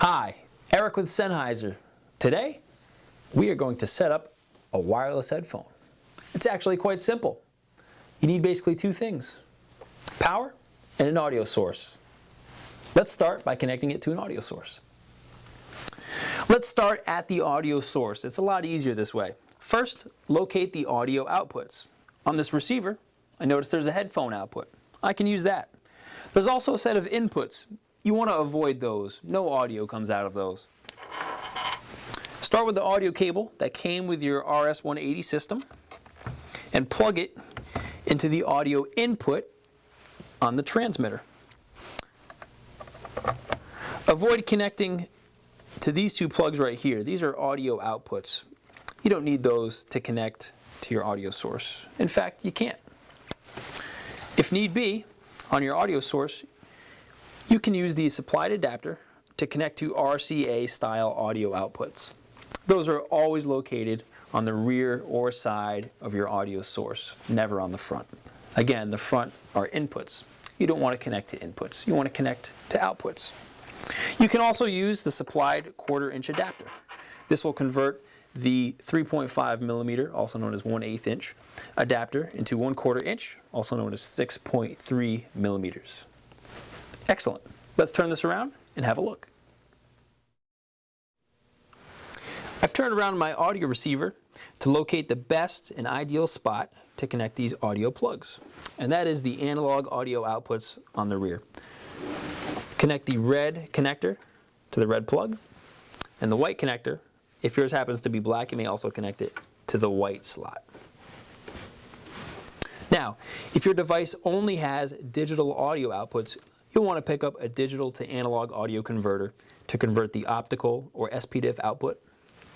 Hi, Eric with Sennheiser. Today, we are going to set up a wireless headphone. It's actually quite simple. You need basically two things: power and an audio source. Let's start by connecting it to an audio source. Let's start at the audio source. It's a lot easier this way. First, locate the audio outputs. On this receiver, I notice there's a headphone output. I can use that. There's also a set of inputs. You want to avoid those. No audio comes out of those. Start with the audio cable that came with your RS-180 system and plug it into the audio input on the transmitter. Avoid connecting to these two plugs right here. These are audio outputs. You don't need those to connect to your audio source. In fact, you can't. If need be, on your audio source, you can use the supplied adapter to connect to RCA style audio outputs. Those are always located on the rear or side of your audio source, never on the front. Again, the front are inputs. You don't want to connect to inputs. You want to connect to outputs. You can also use the supplied 1/4-inch adapter. This will convert the 3.5 millimeter, also known as 1/8 inch, adapter into 1/4 inch, also known as 6.3 millimeters. Excellent. Let's turn this around and have a look. I've turned around my audio receiver to locate the best and ideal spot to connect these audio plugs, and that is the analog audio outputs on the rear. Connect the red connector to the red plug, and the white connector, if yours happens to be black, you may also connect it to the white slot. Now, if your device only has digital audio outputs, you'll want to pick up a digital to analog audio converter to convert the optical or SPDIF output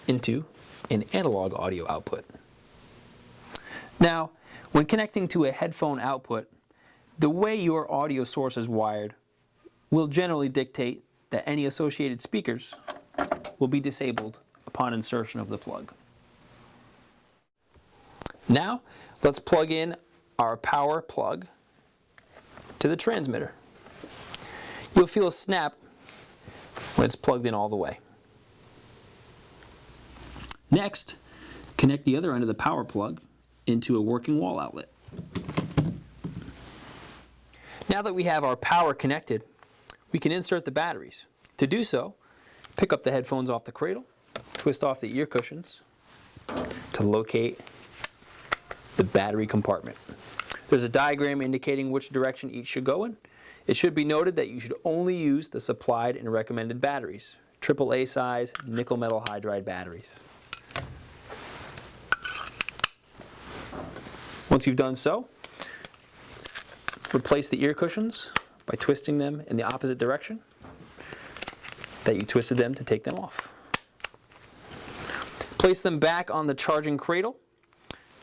into an analog audio output. Now, when connecting to a headphone output, the way your audio source is wired will generally dictate that any associated speakers will be disabled upon insertion of the plug. Now, let's plug in our power plug to the transmitter. You'll feel a snap when it's plugged in all the way. Next, connect the other end of the power plug into a working wall outlet. Now that we have our power connected, we can insert the batteries. To do so, pick up the headphones off the cradle, twist off the ear cushions to locate the battery compartment. There's a diagram indicating which direction each should go in. It should be noted that you should only use the supplied and recommended batteries, AAA size nickel metal hydride batteries. Once you've done so, replace the ear cushions by twisting them in the opposite direction that you twisted them to take them off. Place them back on the charging cradle.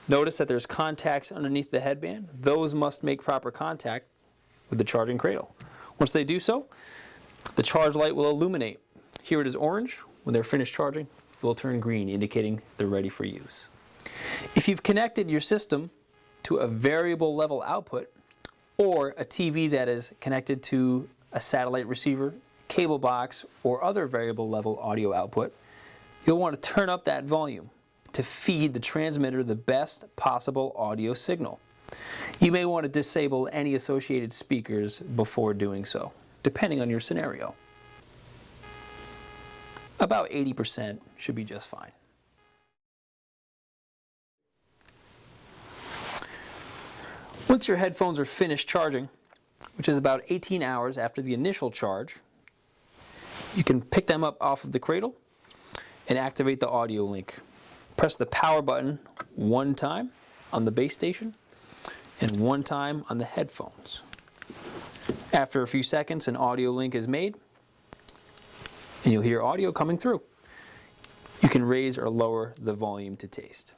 Notice that there's contacts underneath the headband. Those must make proper contact with the charging cradle. Once they do so, the charge light will illuminate. Here it is orange. When they're finished charging, it will turn green, indicating they're ready for use. If you've connected your system to a variable level output or a TV that is connected to a satellite receiver, cable box, or other variable level audio output, you'll want to turn up that volume to feed the transmitter the best possible audio signal. You may want to disable any associated speakers before doing so, depending on your scenario. About 80% should be just fine. Once your headphones are finished charging, which is about 18 hours after the initial charge, you can pick them up off of the cradle and activate the audio link. Press the power button one time on the base station and one time on the headphones. After a few seconds, an audio link is made and you'll hear audio coming through. You can raise or lower the volume to taste.